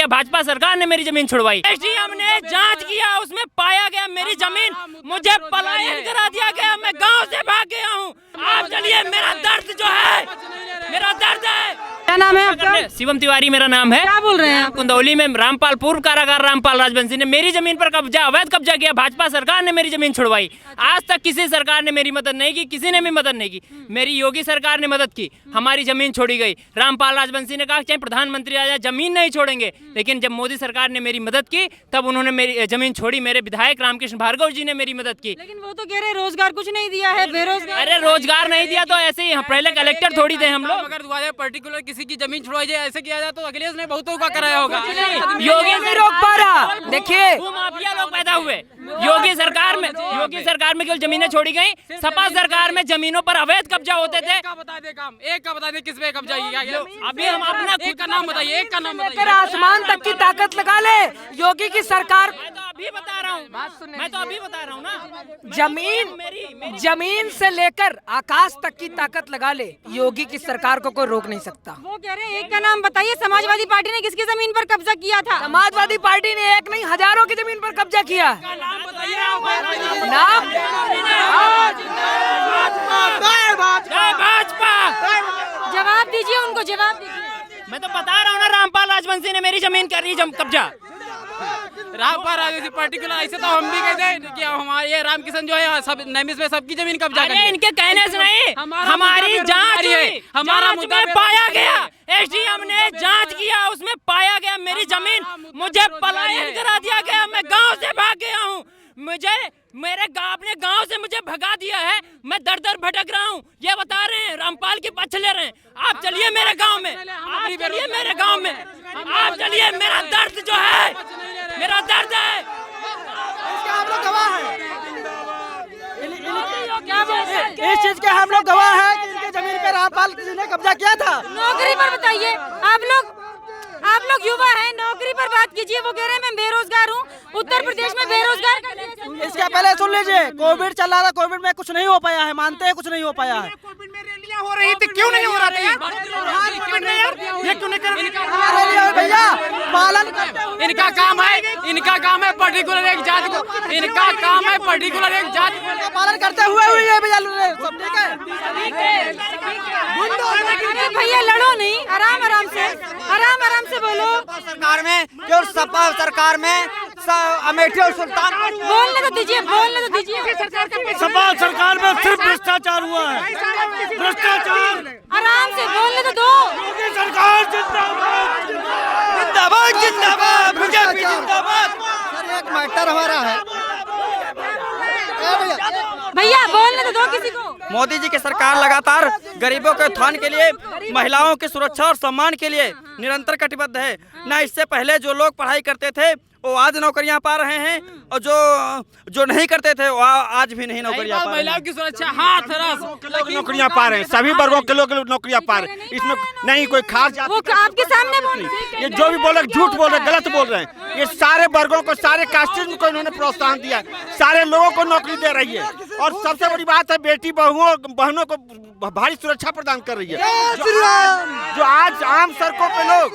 किया, भाजपा सरकार ने मेरी जमीन छुड़वाई। एसडीएम ने जांच किया, उसमें पाया गया मेरी जमीन मुझे पलायन करा दिया गया, मैं गांव से भाग गया हूँ। आप चलिए, मेरा दर्द जो है, मेरा दर्द है। क्या नाम है आपका? शिवम तिवारी मेरा नाम है। क्या बोल रहे हैं आप? कुंदौली में रामपाल, पूर्व कारागार रामपाल राजवंशी ने मेरी जमीन पर कब्जा, अवैध कब्जा किया, भाजपा सरकार ने मेरी जमीन छुड़वाई। आज तक किसी सरकार ने मेरी मदद नहीं की, किसी ने भी मदद नहीं की। मेरी योगी सरकार ने मदद की, हमारी जमीन छोड़ी गई। रामपाल राजवंशी ने कहा चाहे प्रधानमंत्री आ जाए जमीन नहीं छोड़ेंगे, लेकिन जब मोदी सरकार ने मेरी मदद की तब उन्होंने मेरी जमीन छोड़ी। मेरे विधायक रामकृष्ण भार्गव जी ने मेरी मदद की। लेकिन वो तो कह रहे रोजगार कुछ नहीं दिया है, बेरोजगार। अरे रोजगार नहीं दिया तो ऐसे ही पहले कलेक्टर थोड़ी थे हम लोग। अगर दुआ पर्टिकुलर किसी की जमीन छुड़वाई जाए, ऐसे किया जाए तो अखिलेश ने बहुतों का कराया होगा। योगी नहीं रोक पा रहा। देखिए वो माफिया लोग पैदा हुए। योगी सरकार में केवल जमीनें छोड़ी गई, सपा सरकार में जमीनों पर अवैध कब्जा होते थे। एक का बता दे किस पे कब्जा किया गया? अभी हम अपना एक का नाम बताइए, एक का नाम बताइए। आसमान तक की ताकत लगा ले योगी की सरकार। मैं तो अभी बता रहा हूँ ना। जमीन से लेकर आकाश तक की ताकत लगा ले, योगी की सरकार को कोई रोक नहीं सकता। वो कह रहे हैं एक का नाम बताइए, समाजवादी पार्टी ने किसकी जमीन पर कब्जा किया था? समाजवादी पार्टी ने एक नहीं हजारों की जमीन पर कब्जा किया। नाम भाजपा। जवाब दीजिए उनको, जवाब दीजिए। मैं तो बता रहा हूँ ना, रामपाल राजवंशी ने मेरी जमीन कर ली कब्जा। रामपाल राजवंशी पर्टिकुलर ऐसे तो हम भी कहते हैं कि हमारे ये रामकिशन जो है सब नैमिष में सबकी जमीन कब्जा कर। इनके कहने से नहीं, हमारी जांच हुई, हमारा जांच में पाया गया, एसडीएम ने जांच किया, उसमें पाया गया मेरी जमीन मुझे पलायन करा दिया गया, मैं गांव से भाग गया हूँ। अपने गांव से मुझे भगा दिया है, मैं दर दर भटक रहा हूँ। ये बता रहे हैं, रामपाल की पक्ष ले रहे हैं। आप चलिए मेरे गांव में, आप चलिए मेरे गांव में, आप चलिए, मेरा दर्द जो है, मेरा दर्द है। हम लोग गवाह हैं, इस चीज के हम लोग गवाह हैं कि इनके जमीन पे रामपाल ने कब्जा किया था। नौकरी पर बताइए, आप लोग युवा हैं, नौकरी पर बात कीजिए। वो कह रहे हैं मैं बेरोजगार हूँ, उत्तर प्रदेश में बेरोजगार। इसके पहले सुन लीजिए, कोविड चल रहा था, कोविड में कुछ नहीं हो पाया है, मानते हैं कुछ नहीं हो पाया है। कोविड में रैलियां हो रही थी, क्यों नहीं हो रहा था? ये क्यों नहीं कर भैया पालन करते हुए इनका काम है पर्टिकुलर एक जाति को, इनका काम है पर्टिकुलर एक जाति को पालन करते हुए हुई है भैया। सब ठीक है, अरे भैया लड़ो नहीं, आराम आराम से बोलो। सरकार में जो सपा सरकार में अमेठी और सुल्तान बोलने तो दीजिए। सपा सरकार में सिर्फ भ्रष्टाचार हुआ है, भ्रष्टाचार। आराम से बोलने तो दो। योगी सरकार जिंदाबाद, जिंदाबाद जिंदाबाद, बीजेपी जिंदाबाद। सर एक मैटर हमारा है भैया, बोलने तो दो किसी को। मोदी जी की सरकार लगातार गरीबों के उत्थान के लिए, महिलाओं की सुरक्षा और सम्मान के लिए निरंतर कटिबद्ध है। न इससे पहले जो लोग पढ़ाई करते थे वो आज नौकरियां पा रहे हैं, और जो नहीं करते थे वो आज भी नहीं नौकरियां पा रहे हैं। महिलाओं की सुरक्षा हाथ रस नौकरियां पा रहे हैं, सभी वर्गों के लोग नौकरियां पा रहे हैं। इसमें नहीं कोई खास जाति, वो आपके सामने बोल ये जो भी बोल रहे झूठ बोल रहे, गलत बोल रहे हैं। ये सारे वर्गों को, सारे कास्टिज्म को इन्होंने प्रोत्साहन दिया है, सारे लोगों को नौकरी दे रही है। और सबसे बड़ी बात है, बेटी बहनों को भारी सुरक्षा प्रदान कर रही है। जो आज आम सड़कों पे लोग,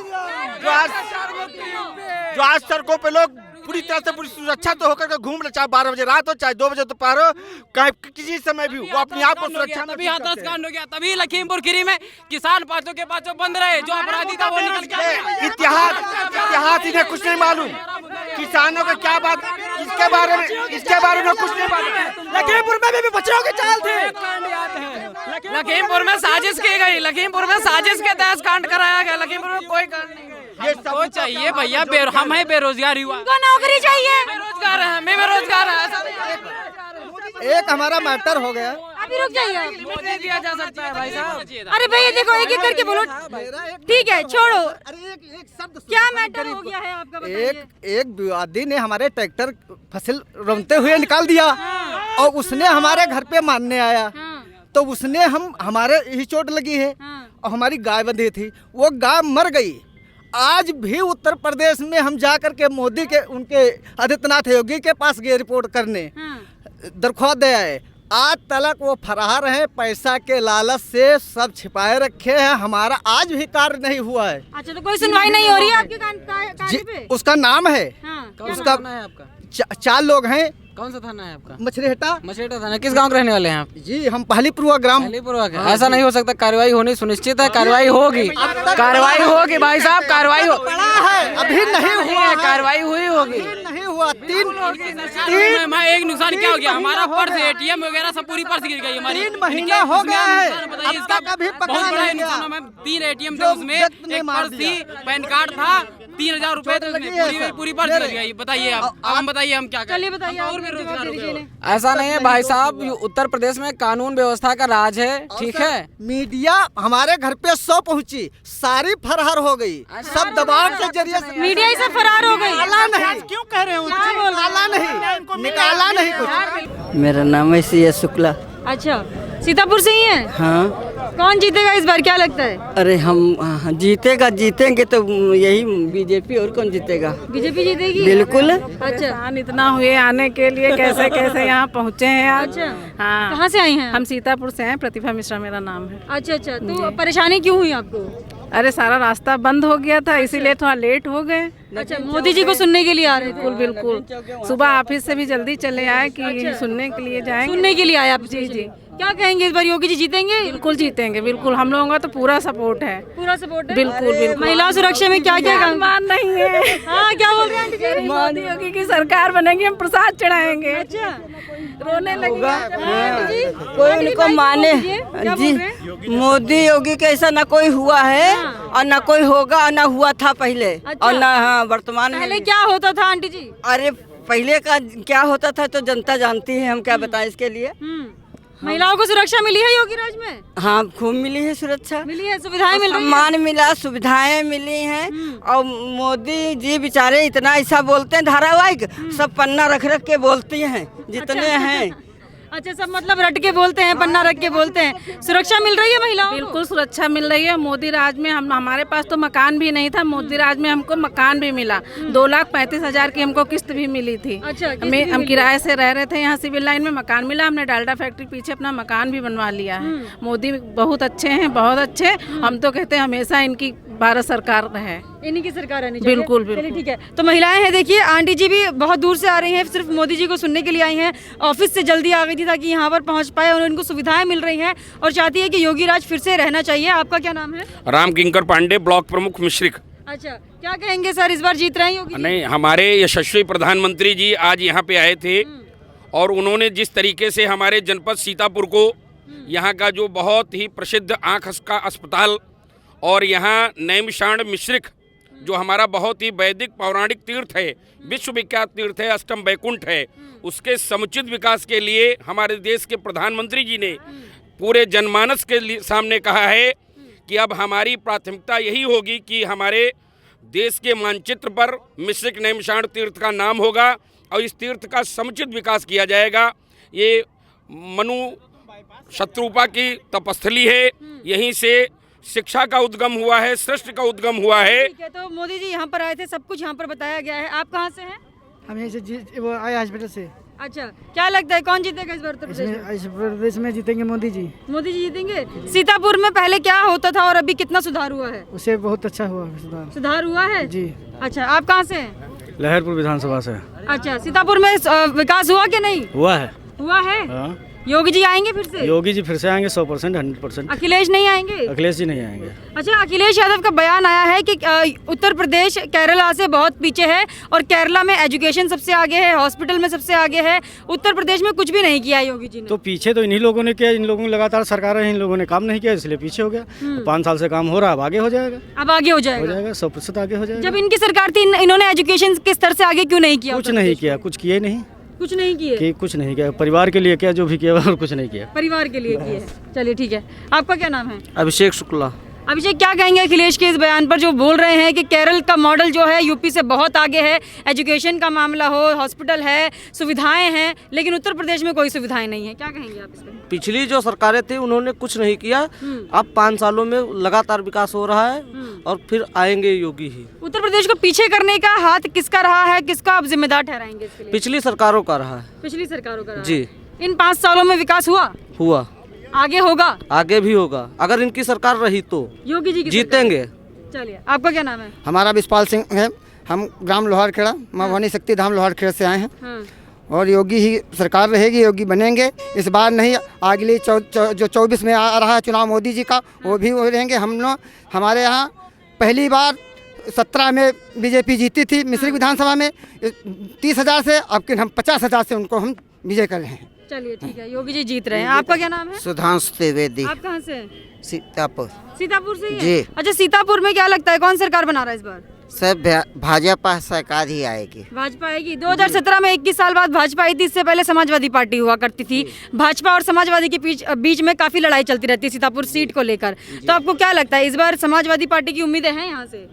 जो आज सड़कों पे लोग पूरी तरह से पूरी सुरक्षा तो होकर के घूम रहे, चाहे 12 बजे रात हो, चाहे 2 बजे दोपहर हो, कहीं किसी समय भी वो अपने आप को सुरक्षा में। तभी हाथरस कांड हो गया, तभी लखीमपुर खीरी में किसान पांचों के पांचों बंद रहे, जो अपराधी था वो निकल गया। इतिहास इन्हें कुछ नहीं मालूम, किसानों का क्या बात, इसके बारे में कुछ नहीं मालूम। लखीमपुर में भी बच्चों की चाल थी, लखीमपुर में साजिश की गई, लखीमपुर में साजिश के तहत कांड कराया गया। लखीमपुर में कोई कांड नहीं। ये सब चाहिए भैया, हम है बेरोजगार युवा, नौकरी चाहिए। बेरोजगार है, मैं बेरोजगार है। एक हमारा मैटर हो गया, अभी रुक जाइए। मोदी दिया जा सकता है भाई साहब। अरे भैया देखो, एक एक करके बोलो। ठीक है छोड़ो, क्या मैटर हो गया है आपका, बताइए। एक विवादी ने हमारे ट्रैक्टर फसल रौंदते हुए निकाल दिया, और उसने हमारे घर पे मारने आया, तो उसने हमारे ही चोट लगी है, और हमारी गाय बंधी थी, वो गाय मर गई। आज भी उत्तर प्रदेश में हम जाकर के मोदी के, उनके आदित्यनाथ योगी के पास गए रिपोर्ट करने, दरख्वास्त दे आए। आज तलक वो फरार हैं, पैसा के लालच से सब छिपाए रखे हैं, हमारा आज भी कार्य नहीं हुआ है। अच्छा, तो कोई सुनवाई नहीं हो रही है आपके कार्य पे? उसका नाम है, कौन सा उसका थाना है आपका? 4 लोग हैं। कौन सा थाना है आपका? मछलीहटा। मछलीहटा थाना। किस गांव के रहने वाले हैं आप? जी हम पहलीपुरवा ग्राम। पहलीपुरवा के। ऐसा नहीं हो सकता, कार्रवाई होनी सुनिश्चित है, कार्रवाई होगी, कार्रवाई होगी भाई साहब, कार्रवाई हो है अभी नहीं हुआ है। कार्रवाई हुई होगी। नहीं हुआ। 3 एक नुकसान क्या हो गया? हमारा पर्स, ATM वगैरह सब पूरी पर्स गिर गई हमारी। 3 महीना हो गया है, अब इसका तक अभी पकड़ा बहुत बड़ा नहीं गया। नुकसान है। 3 ATM थे, जो उसमें व्यक्ति ने एक मार पर्स दिया। थी, पैन कार्ड था, 3000 रुपए थे उसमें, पूरी पर्स गिर गई। बताइए अब हम बताइए हम क्या करें? चलिए बताइए, और आप बेरोजगार हो दीजिए गए। इन्हें। ऐसा नहीं है भाई साहब, उत्तर प्रदेश में कानून व्यवस्था का राज है, ठीक है। मीडिया हमारे घर पे 100 पहुंची, सारी फरार हो गई, सब दबाव के जरिए से मीडिया ही सब फरार हो गई। निकाला नहीं। क्यों कह रहे हो? निकाला नहीं कुछ। मेरा नाम है सी एस शुक्ला। अच्छा, सीतापुर से ही है? हाँ। कौन जीतेगा इस बार, क्या लगता है? अरे हम जीतेंगे तो यही बीजेपी, और कौन जीतेगा? बीजेपी जीतेगी? बिल्कुल। अच्छा, इतना हुए आने के लिए, कैसे कैसे यहाँ पहुँचे हैं आज। अच्छा, हाँ, कहाँ से आई हैं? हम सीतापुर से हैं, प्रतिभा मिश्रा मेरा नाम है। अच्छा अच्छा, तो परेशानी क्यों हुई आपको? अरे सारा रास्ता बंद हो गया था, इसीलिए थोड़ा लेट हो गए। अच्छा, मोदी जी को सुनने के लिए आ रहे थे? बिल्कुल, सुबह ऑफिस से भी जल्दी चले आए कि सुनने के लिए जाएंगे। सुनने के लिए आए आप? जी जी। क्या कहेंगे इस बार, योगी जी जीतेंगे? बिल्कुल जीतेंगे, बिल्कुल, हम लोगों का तो पूरा सपोर्ट है। पूरा सपोर्ट है? बिल्कुल बिल्कुल। महिला सुरक्षा में क्या क्या काम? मान नहीं है। हाँ, क्या बोल रहे हैं आंटी जी? मोदी योगी की सरकार बनेगी, हम प्रसाद चढ़ाएंगे। अच्छा, रोने लगेगा। कोई उनको माने जी। मोदी योगी के ऐसा न कोई हुआ है और न कोई होगा, और न हुआ था पहले, और न हाँ वर्तमान में। पहले क्या होता था आंटी जी? अरे पहले का क्या होता था तो जनता जानती है, हम क्या बताएं इसके लिए। महिलाओं को सुरक्षा मिली है योगी राज में? हाँ, खूब मिली है सुरक्षा, मिली है, सुविधाएं मिल रही हैं? सम्मान मिला, सुविधाएं मिली हैं। और मोदी जी बेचारे इतना ऐसा बोलते हैं, धारावाहिक सब पन्ना रख रख के बोलती हैं जितने हैं। अच्छा, सब मतलब रट के बोलते हैं, पन्ना रख के बोलते हैं। सुरक्षा मिल रही है महिलाओं को? बिल्कुल सुरक्षा मिल रही है। मोदी राज में हमारे पास तो मकान भी नहीं था, मोदी राज में हमको मकान भी मिला। 2,35,000 की हमको किस्त भी मिली थी। अच्छा, हम किराए से रह रहे थे, यहाँ सिविल लाइन में मकान मिला, हमने डालडा फैक्ट्री पीछे अपना मकान भी बनवा लिया है। मोदी बहुत अच्छे हैं, बहुत अच्छे। हम तो कहते हैं हमेशा इनकी भारत सरकार रहे, इन्हीं की सरकार रहनी चाहिए। बिल्कुल चलिए बिल्कुल। ठीक है, तो महिलाएं हैं, देखिए आंटी जी भी बहुत दूर से आ रही हैं, सिर्फ मोदी जी को सुनने के लिए आई हैं। ऑफिस से जल्दी आ गई थी ताकि यहाँ पर पहुँच पाए, और उनको सुविधाएं मिल रही हैं और चाहती है कि योगी राज फिर से रहना चाहिए। आपका क्या नाम है? राम किंकर पांडे, ब्लॉक प्रमुख मिश्रिक। अच्छा, क्या कहेंगे सर, इस बार जीत रहे हैं योगी जी? नहीं, हमारे यशस्वी प्रधानमंत्री जी आज यहाँ पे आए थे और उन्होंने जिस तरीके से हमारे जनपद सीतापुर को, यहाँ का जो बहुत ही प्रसिद्ध आँख का अस्पताल और यहाँ नैमिषारण्य मिश्रिक जो हमारा बहुत ही वैदिक पौराणिक तीर्थ है, विश्वविख्यात तीर्थ है, अष्टम वैकुंठ है, उसके समुचित विकास के लिए हमारे देश के प्रधानमंत्री जी ने पूरे जनमानस के सामने कहा है कि अब हमारी प्राथमिकता यही होगी कि हमारे देश के मानचित्र पर मिश्रिक नैमिषारण्य तीर्थ का नाम होगा और इस तीर्थ का समुचित विकास किया जाएगा। ये मनु शत्रुपा की तपस्थली है, यहीं से शिक्षा का उद्गम हुआ है, सृष्टि का उद्गम हुआ है। ठीक है, तो मोदी जी यहाँ पर आए थे, सब कुछ यहाँ पर बताया गया है। आप कहाँ से हैं? हम यहीं से वो आए हॉस्पिटल से। अच्छा, क्या लगता है कौन जीतेगा इस बार उत्तर प्रदेश में? इस प्रदेश में जीतेंगे मोदी जी। मोदी जी जीतेंगे। सीतापुर में पहले क्या होता था और अभी कितना सुधार हुआ है? उससे बहुत अच्छा हुआ सुधार। सुधार हुआ है जी। अच्छा, आप कहाँ से हैं? लहरपुर विधानसभा से। अच्छा, सीतापुर में विकास हुआ कि नहीं हुआ है। हुआ है? हाँ। योगी जी आएंगे फिर से? योगी जी फिर से आएंगे 100%, 100%। अखिलेश नहीं आएंगे? अखिलेश जी नहीं आएंगे। अच्छा, अखिलेश यादव का बयान आया है कि उत्तर प्रदेश केरला से बहुत पीछे है और केरला में एजुकेशन सबसे आगे है, हॉस्पिटल में सबसे आगे है, उत्तर प्रदेश में कुछ भी नहीं किया योगी जी ने। तो पीछे तो इन्हीं लोगों ने किया, इन लोगों ने लगातार सरकार है, इन लोगों ने काम नहीं किया, इसलिए पीछे हो गया। 5 साल से काम हो रहा है, अब आगे हो जाएगा। अब आगे हो जाएगा 100% आगे हो जाएगा। जब इनकी सरकार थी, इन्होंने एजुकेशन के स्तर से आगे क्यों नहीं किया? कुछ नहीं किया, कुछ किए नहीं, कुछ नहीं किए, कुछ नहीं किया। परिवार के लिए क्या जो भी किया और कुछ नहीं किया। परिवार के लिए किए। चलिए ठीक है, आपका क्या नाम है? अभिषेक शुक्ला। अभिषेक, क्या कहेंगे अखिलेश के इस बयान पर, जो बोल रहे हैं कि केरल का मॉडल जो है यूपी से बहुत आगे है, एजुकेशन का मामला हो, हॉस्पिटल है, सुविधाएं हैं, लेकिन उत्तर प्रदेश में कोई सुविधाएं नहीं है। क्या कहेंगे आप इस पर? पिछली जो सरकारें थी उन्होंने कुछ नहीं किया, अब 5 सालों में लगातार विकास हो रहा है और फिर आएंगे योगी ही। उत्तर प्रदेश को पीछे करने का हाथ किसका रहा है, किसका आप जिम्मेदार ठहराएंगे इसके लिए? पिछली सरकारों का रहा है। पिछली सरकारों का रहा जी। है। इन 5 सालों में विकास हुआ, आगे होगा, आगे भी होगा। अगर इनकी सरकार रही तो योगी जी की जीतेंगे। सरकार। चलिए, आपका क्या नाम है? हमारा विशपाल सिंह है, हम ग्राम लोहारखेड़ा माँ भवानी शक्ति धाम लोहारखेड़ा से आए हैं। हाँ। और योगी ही सरकार रहेगी, योगी बनेंगे। इस बार नहीं, अगली जो 24 में आ रहा है चुनाव मोदी जी का, वो भी वो रहेंगे। हम लोग हमारे यहाँ पहली बार 17 में बीजेपी जीती थी मिश्रिक विधानसभा में 30,000 से, अब कि हम 50,000 से उनको हम विजय कर रहे हैं। चलिए ठीक है, योगी जी जीत रहे हैं। आपका क्या नाम है? सुधांशु त्रिवेदी, आप कहाँ से? सीतापुर। सीतापुर से ही है? जी। अच्छा, सीतापुर में क्या लगता है कौन सरकार बना रहा है इस बार? सब भाजपा सरकार ही आएगी। भाजपा आएगी। 2017 में 21 साल बाद भाजपा आई थी, इससे पहले समाजवादी पार्टी हुआ करती थी। भाजपा और समाजवादी के बीच में काफी लड़ाई चलती रहती है सीतापुर सीट को लेकर। तो आपको क्या लगता है इस बार समाजवादी पार्टी की उम्मीदें हैं यहाँ से?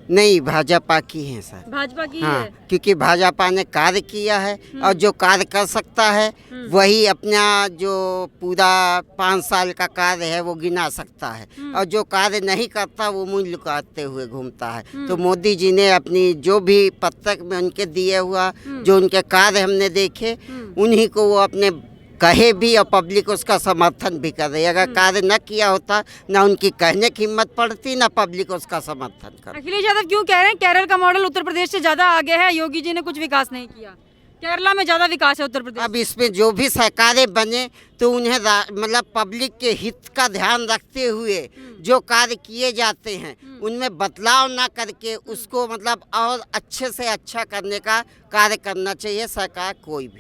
नहीं, भाजपा की है सर। भाजपा की हाँ, है? क्योंकि भाजपा ने कार्य किया है और जो कार्य कर सकता है वही अपना जो पूरा 5 साल का कार्य है वो गिना सकता है, और जो कार्य नहीं करता वो मुँह लुकाते हुए घूमता है। तो मोदी जी ने अपनी जो भी पत्रक में उनके दिए हुआ जो उनके कार्य हमने देखे, उन्हीं को वो अपने कहे भी और पब्लिक उसका समर्थन भी कर रही है। अगर कार्य न किया होता, ना उनकी कहने की हिम्मत पड़ती, ना पब्लिक उसका समर्थन कर। अखिलेश यादव क्यों कह रहे हैं केरल का मॉडल उत्तर प्रदेश से ज्यादा आगे है, योगी जी ने कुछ विकास नहीं किया? केरला में ज्यादा विकास है उत्तर प्रदेश। अब इसमें जो भी सरकारें बने तो उन्हें मतलब पब्लिक के हित का ध्यान रखते हुए जो कार्य किए जाते हैं उनमें बदलाव ना करके उसको मतलब और अच्छे से अच्छा करने का कार्य करना चाहिए सरकार कोई भी।